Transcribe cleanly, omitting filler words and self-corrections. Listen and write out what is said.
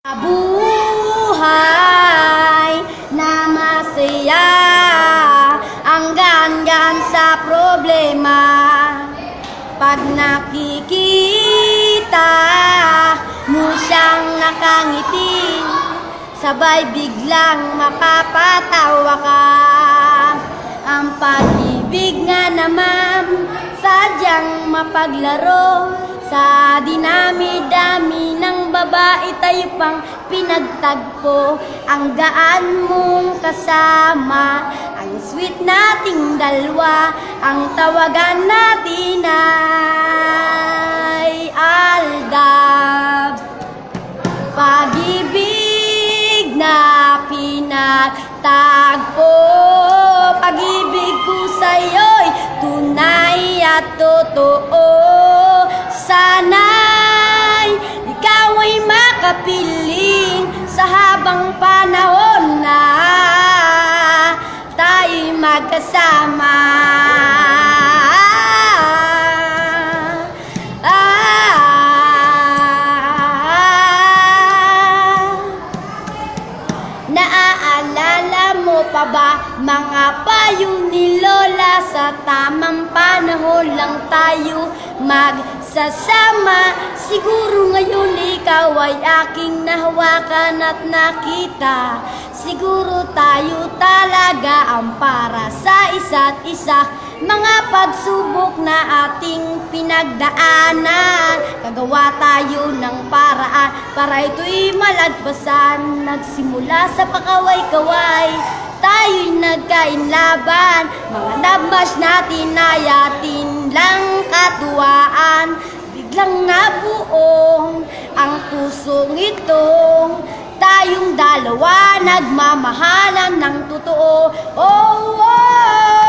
Buhay na masaya ang gan-gan sa problema. Pag nakikita mo siyang nakangiti, sabay biglang mapapatawa ka. Ang pag-ibig nga naman sadyang mapaglaro. Sa dinami-dami ng babae tayo pang pinagtagpo. Ang gaan mong kasama, ang sweet nating dalawa. Ang tawagan natin ay Aldab. Pag-ibig na pinagtagpo, pag-ibig ko sa'yo'y tunay at totoo. Sana'y ikaw ay makapiling sa habang panahon na tayo'y magkasama. Naaalala mo pa ba mga payo ni Lola? Sa tamang panahon lang tayo magsasama. Siguro ngayon ikaw ay aking nahawakan at nakita. Siguro tayo talaga ang para sa isa't isa. Mga pagsubok na ating pinagdaanan, gagawa tayo ng paraan para ito'y malagpasan. Nagsimula sa pakaway-kaway, tayo'y nagkainlaban. Mga nabmas natin ay atin lang katuwaan. Biglang nabuong ang pusong ito, tayong dalawa nagmamahalan ng totoo. Oh, oh.